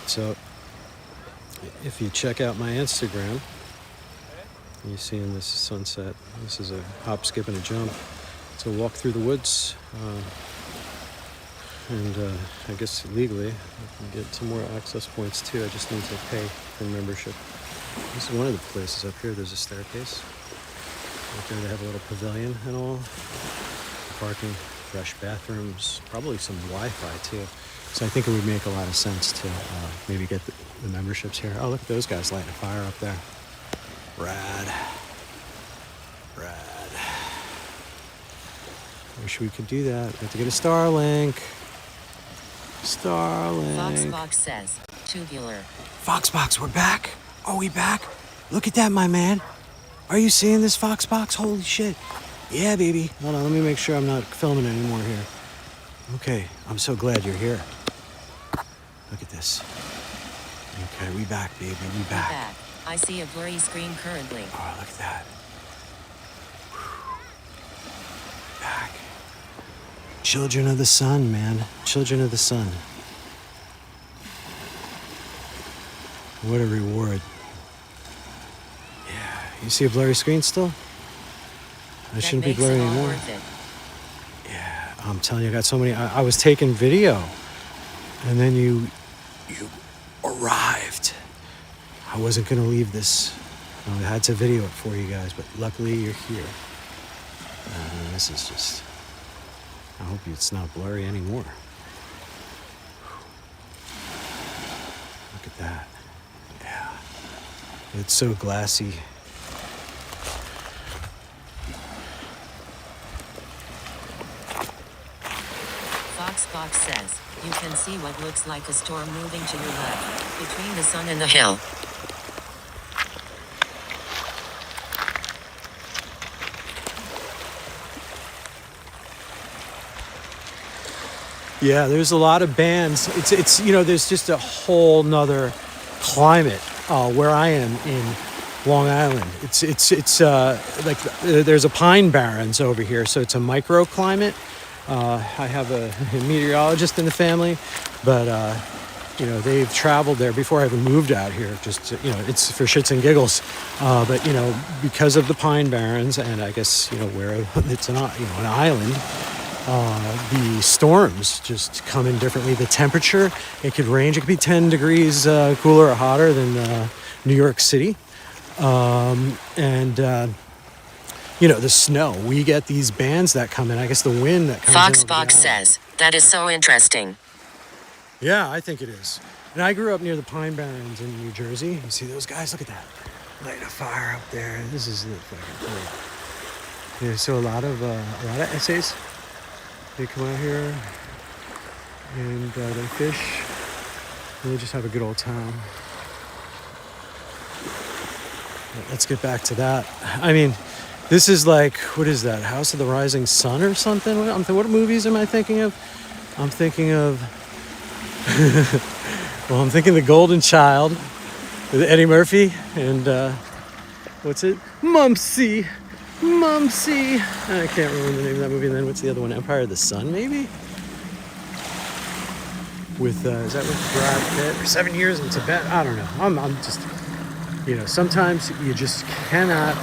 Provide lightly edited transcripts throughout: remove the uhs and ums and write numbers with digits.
So if you check out my Instagram, you're seeing this sunset. This is a hop, skip, and a jump. It's a walk through the woods. And I guess legally, I can get some more access points too. I just need to pay for membership. This is one of the places up here. There's a staircase. Up there they have a little pavilion and all. Parking, fresh bathrooms, probably some Wi-Fi too. So I think it would make a lot of sense to maybe get the memberships here. Oh, look at those guys lighting a fire up there. Rad. Wish we could do that. We have to get a Starlink. Foxbox says, tubular. Foxbox, we're back. Are we back? Look at that, my man. Are you seeing this, Foxbox? Holy shit. Yeah, baby. Hold on, let me make sure I'm not filming anymore here. Okay, I'm so glad you're here. Look at this. Okay, we back, baby. We back. I see a blurry screen currently. Oh, look at that. Back. Children of the sun, man. Children of the sun. What a reward. Yeah. You see a blurry screen still? It shouldn't be blurry anymore. Yeah, I'm telling you, I got so many. I was taking video, and then you arrived. I wasn't gonna leave this. I had to video it for you guys, but luckily you're here. This is just. I hope it's not blurry anymore. Look at that. Yeah. It's so glassy. Foxbox says, you can see what looks like a storm moving to your left, between the sun and the hill. Yeah, there's a lot of bands. It's there's just a whole nother climate where I am in Long Island. It's like there's a pine barrens over here, so it's a microclimate. I have a meteorologist in the family, but they've traveled there before I even moved out here. Just it's for shits and giggles. But because of the pine barrens, and I guess where it's an island. The storms just come in differently. The temperature, it could range. It could be 10 degrees cooler or hotter than New York City. The snow. We get these bands that come in. I guess the wind that comes in. Foxbox says, that is so interesting. Yeah, I think it is. And I grew up near the Pine Barrens in New Jersey. You see those guys? Look at that. Lighting a fire up there. This is fucking cool. Yeah, so a lot of essays. They come out here and they fish, and they just have a good old time. Let's get back to that. I mean, this is like, what is that? House of the Rising Sun or something? What movies am I thinking of? I'm thinking of, I'm thinking The Golden Child with Eddie Murphy and, what's it? Mumsy. I can't remember the name of that movie. And then what's the other one? Empire of the Sun, maybe? With is that with Brad Pitt? Or 7 Years in Tibet? I don't know. I'm just sometimes you just cannot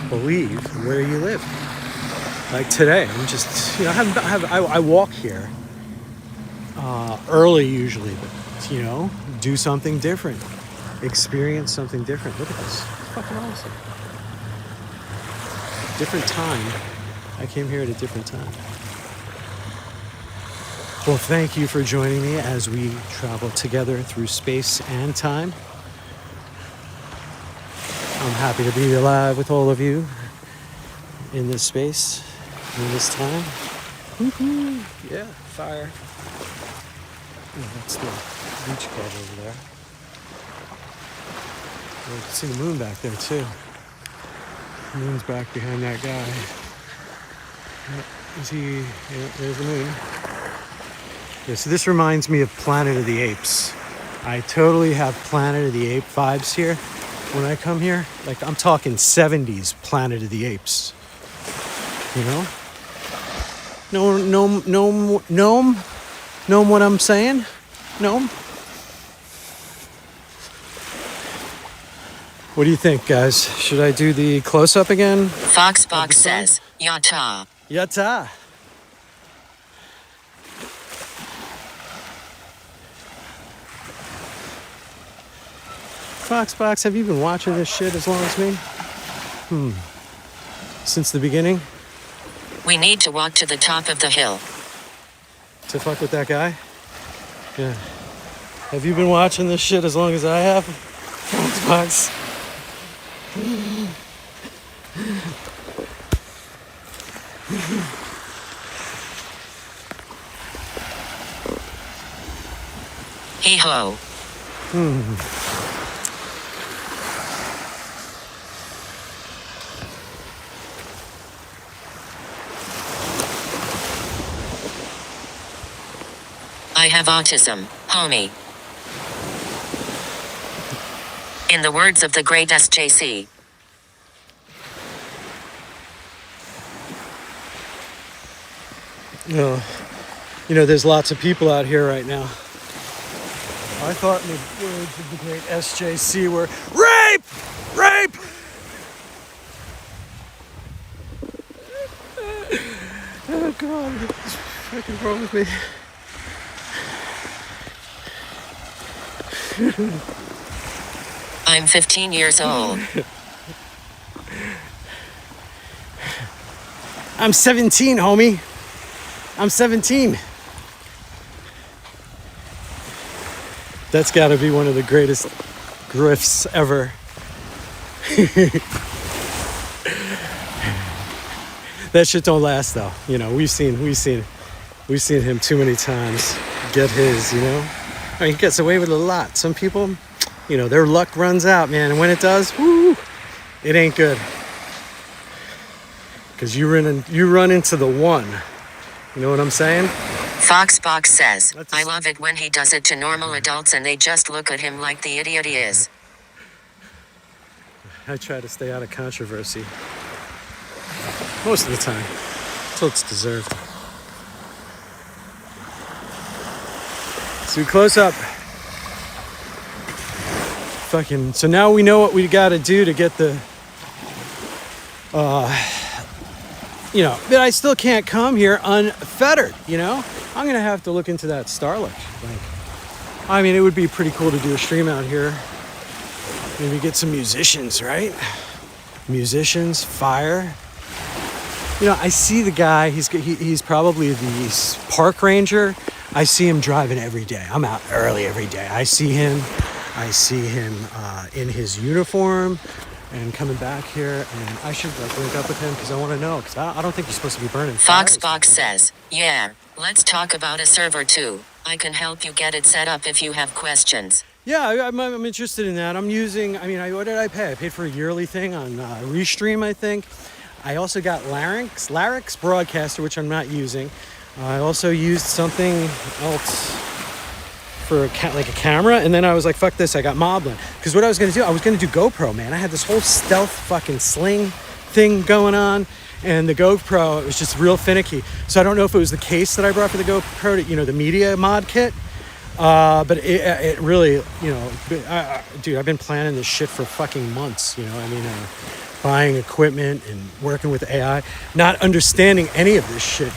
believe where you live. Like today, I'm just I walk here early usually, but do something different, experience something different. Look at this, it's fucking awesome. Different time. I came here at a different time. Well, thank you for joining me as we travel together through space and time. I'm happy to be alive with all of you in this space, in this time. Woo-hoo. Yeah, fire. Oh, that's the beach club over there. You can see the moon back there too. The moon's back behind that guy. Is he? Yeah, there's the moon. Yeah, so this reminds me of Planet of the Apes. I totally have Planet of the Ape vibes here when I come here. Like, I'm talking 70s Planet of the Apes. Know what I'm saying? Gnome? What do you think, guys? Should I do the close-up again? Foxbox says, Yata. Yatta. Foxbox, have you been watching this shit as long as me? Since the beginning? We need to walk to the top of the hill. To fuck with that guy? Yeah. Have you been watching this shit as long as I have? Foxbox. Hey ho. I have autism, homie. In the words of the great SJC. There's lots of people out here right now. I thought in the words of the great SJC were rape! Rape! Oh God, what's fucking wrong with me? I'm 15 years old. I'm 17, homie. I'm 17. That's got to be one of the greatest grifts ever. That shit don't last though. We've seen him too many times get his. I mean, he gets away with a lot. Some people, their luck runs out, man, and when it does, whoo, it ain't good. Because you run into the one. You know what I'm saying? Foxbox says, I love it when he does it to normal adults and they just look at him like the idiot he is. I try to stay out of controversy. Most of the time. Until it's deserved. So close up. So now we know what we got to do to get the... but I still can't come here unfettered, I'm going to have to look into that Starlink. It would be pretty cool to do a stream out here. Maybe get some musicians, right? Musicians, fire. I see the guy, he's probably the park ranger. I see him driving every day. I'm out early every day. I see him in his uniform. And coming back here, and I should link up with him because I want to know, because I don't think you're supposed to be burning fires. Foxbox says, yeah, let's talk about a server too. I can help you get it set up if you have questions. Yeah, I'm interested in that. I'm using, what did I pay? I paid for a yearly thing on Restream, I think. I also got Larynx Broadcaster, which I'm not using. I also used something else for a camera, and then I was like, fuck this, I got Moblin. Because what I was going to do, I was going to do GoPro, man. I had this whole stealth fucking sling thing going on, and the GoPro, it was just real finicky. So I don't know if it was the case that I brought for the GoPro, the media mod kit, but it really, dude, I've been planning this shit for fucking months, buying equipment and working with AI, not understanding any of this shit,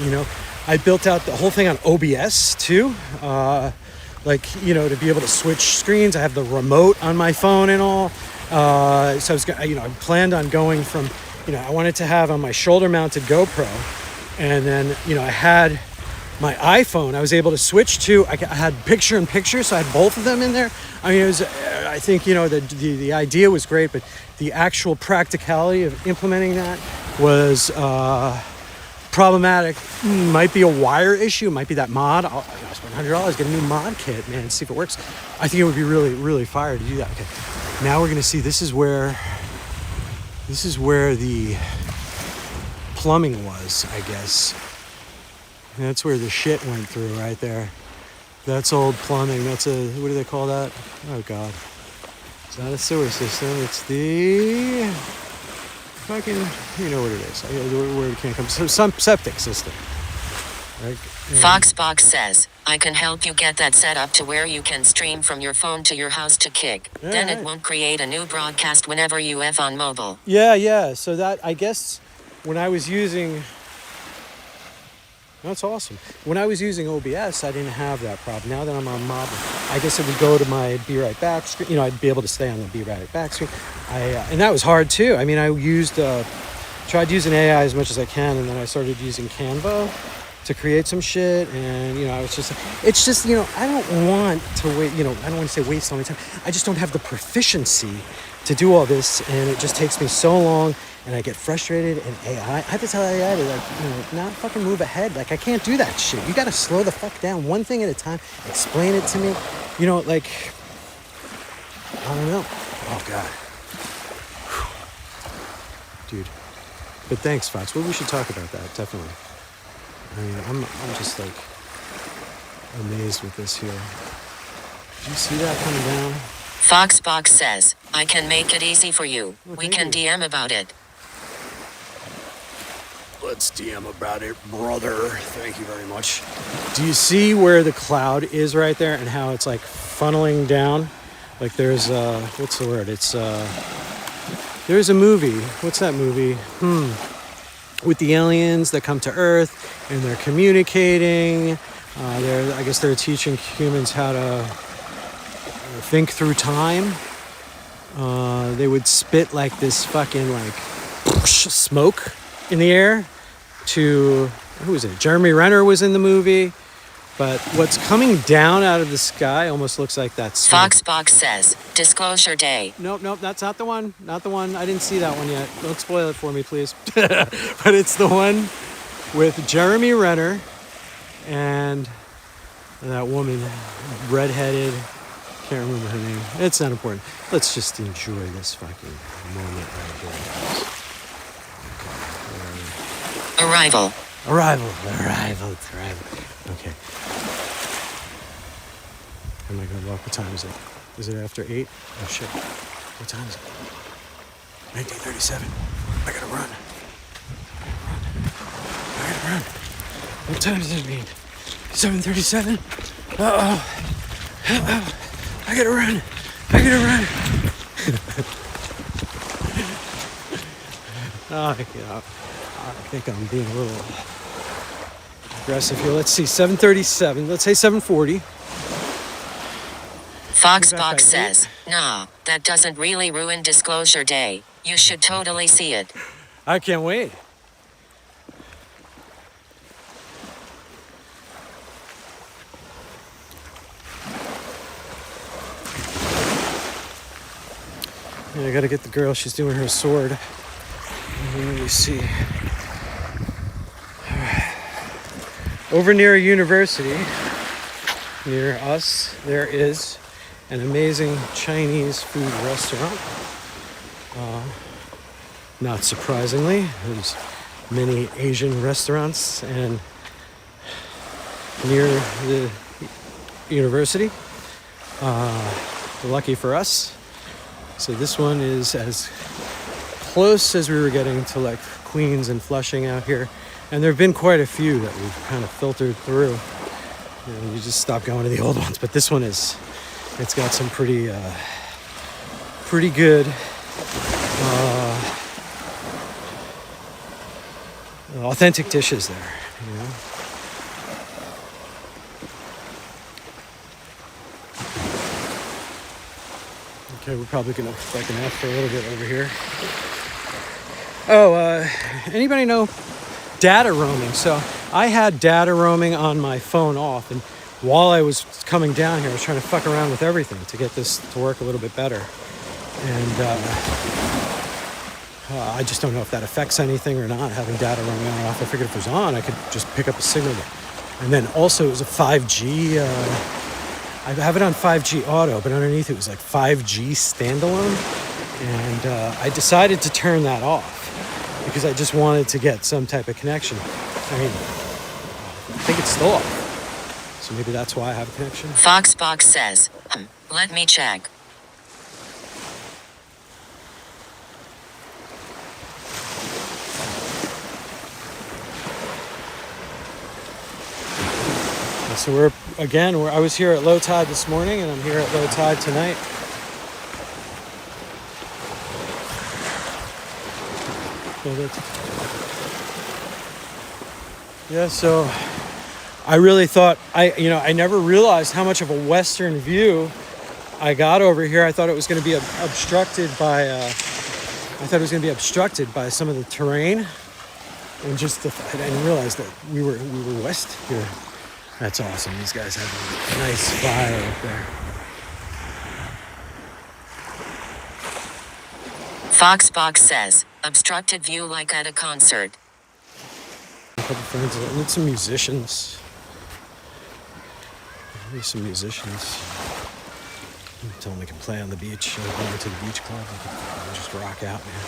I built out the whole thing on OBS too, to be able to switch screens. I have the remote on my phone and all. So I was, I planned on going from, I wanted to have on my shoulder-mounted GoPro, and then, I had my iPhone. I was able to switch to. I had picture-in-picture, so I had both of them in there. It was. I think the idea was great, but the actual practicality of implementing that was problematic. Might be a wire issue. Might be that mod. I spent $100, get a new mod kit, man, see if it works. I think it would be really, really fire to do that. Okay, now we're gonna see. This is where the plumbing was, I guess. And that's where the shit went through right there. That's old plumbing. That's what do they call that? Oh God, it's not a sewer system. It's the fucking, you know what it is. The word can't come. So some septic system. Like, Foxbox says, I can help you get that set up to where you can stream from your phone to your house to Kick. Then it won't create a new broadcast whenever you have on mobile. yeah. So that, I guess, when I was using... That's awesome. When I was using OBS, I didn't have that problem. Now that I'm on mobile, I guess it would go to my Be Right Back screen. You know, I'd be able to stay on the Be Right Back screen. And that was hard too. I mean, I tried using AI as much as I can, and then I started using Canva to create some shit. And, you know, it's just, you know, I don't want to wait, you know, I don't want to say waste all my time. I just don't have the proficiency to do all this, and it just takes me so long, and I get frustrated. And AI, I have to tell AI to, like, you know, not fucking move ahead. Like, I can't do that shit. You got to slow the fuck down, one thing at a time. Explain it to me. You know, like, I don't know. Oh God, dude. But thanks, Fox. Well, we should talk about that, definitely. I mean, I'm just like amazed with this here. Did you see that coming down? Foxbox says, I can make it easy for you. We can DM about it. Let's DM about it, brother. Thank you very much. Do you see where the cloud is right there and how it's like funneling down? Like there's what's the word? It's there's a movie. What's that movie? With the aliens that come to Earth and they're communicating. I guess they're teaching humans how to think through time. They would spit like this fucking like smoke in the air to, who was it? Jeremy Renner was in the movie. But what's coming down out of the sky almost looks like that smoke. Foxbox says, Disclosure Day. Nope, that's not the one. Not the one. I didn't see that one yet. Don't spoil it for me, please. But it's the one with Jeremy Renner and that woman, redheaded. Can't remember her name. It's not important. Let's just enjoy this fucking moment right here. Arrival. Okay. Am I gonna walk? What time is it? Is it after 8? Oh shit. What time is it? 1937. I gotta run. What time does it mean? 7:37? Uh-oh. I gotta run. I think I'm being a little aggressive here. Let's see, 7:37. Let's say 7:40. Foxbox says, nah, that doesn't really ruin Disclosure Day. You should totally see it. I can't wait. Yeah, I gotta get the girl. She's doing her sword. Let me see. Over near a university, near us, there is an amazing Chinese food restaurant. Not surprisingly, there's many Asian restaurants and near the university. Lucky for us. So this one is as close as we were getting to like Queens and Flushing out here. And there have been quite a few that we've kind of filtered through. You just stop going to the old ones. But this one it's got some pretty good authentic dishes there, you know. Okay, we're probably gonna fucking F for a little bit over here. Oh, anybody know data roaming? So I had data roaming on my phone off, and while I was coming down here, I was trying to fuck around with everything to get this to work a little bit better. And I just don't know if that affects anything or not, having data roaming on and off. I figured if it was on, I could just pick up a signal. And then also it was a 5G, I have it on 5G auto, but underneath it was like 5G standalone. And I decided to turn that off because I just wanted to get some type of connection. I mean, I think it's still off. So maybe that's why I have a connection. Foxbox says, let me check. So I was here at low tide this morning, and I'm here at low tide tonight. So I really thought I never realized how much of a western view I got over here. I thought it was going to be obstructed by some of the terrain, and I didn't realize that we were west here. That's awesome. These guys have a nice fire up there. Foxbox says, obstructed view like at a concert. A couple friends. I need some musicians. Tell them they can play on the beach. Going to the beach club. And just rock out, man.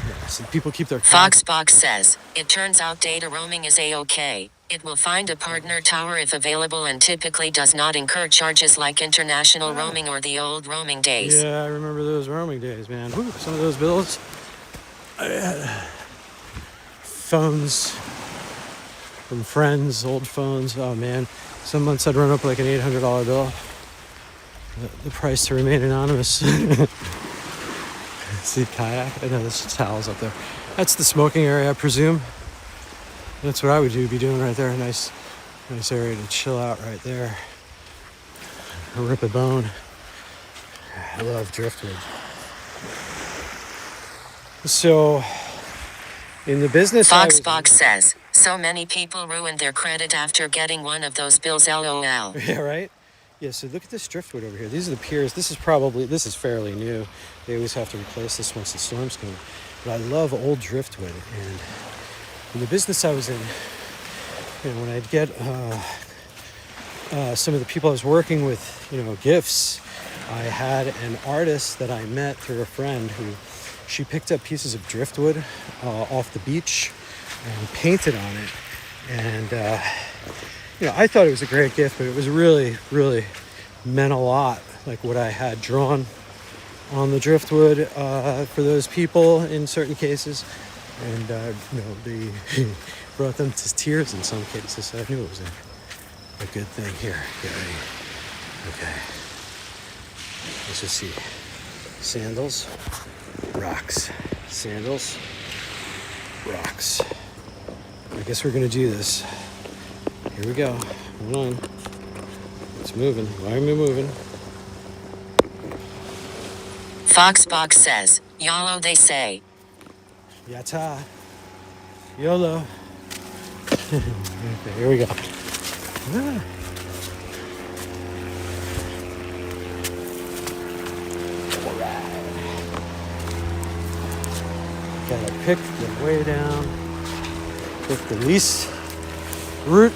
Yeah, so people keep their... Foxbox says, it turns out data roaming is A-OK. It will find a partner tower if available and typically does not incur charges like international roaming or the old roaming days. Yeah, I remember those roaming days, man. Whew, some of those bills. I had phones from friends, old phones. Oh, man. Some months I'd run up like an $800 bill. The price to remain anonymous. See kayak? I know there's towels up there. That's the smoking area, I presume. That's what I would be doing right there. Nice area to chill out right there. Rip a bone. I love driftwood. So, in the business... Foxbox says, so many people ruined their credit after getting one of those bills, LOL. Yeah, right? Yeah, so look at this driftwood over here. These are the piers. This is fairly new. They always have to replace this once the storms come. But I love old driftwood. And in the business I was in, when I'd get some of the people I was working with, gifts, I had an artist that I met through a friend who she picked up pieces of driftwood off the beach and painted on it. And, I thought it was a great gift, but it was really, really meant a lot, like what I had drawn on the driftwood for those people in certain cases. And, they brought them to tears in some cases. So I knew it was a good thing. Here, get ready. Okay. Let's just see. Sandals, rocks. Sandals, rocks. I guess we're going to do this. Here we go. Hold on. It's moving. Why am I moving? Foxbox says, YOLO they say. Yata. YOLO. Okay, here we go. Gotta pick the way down. Pick the least route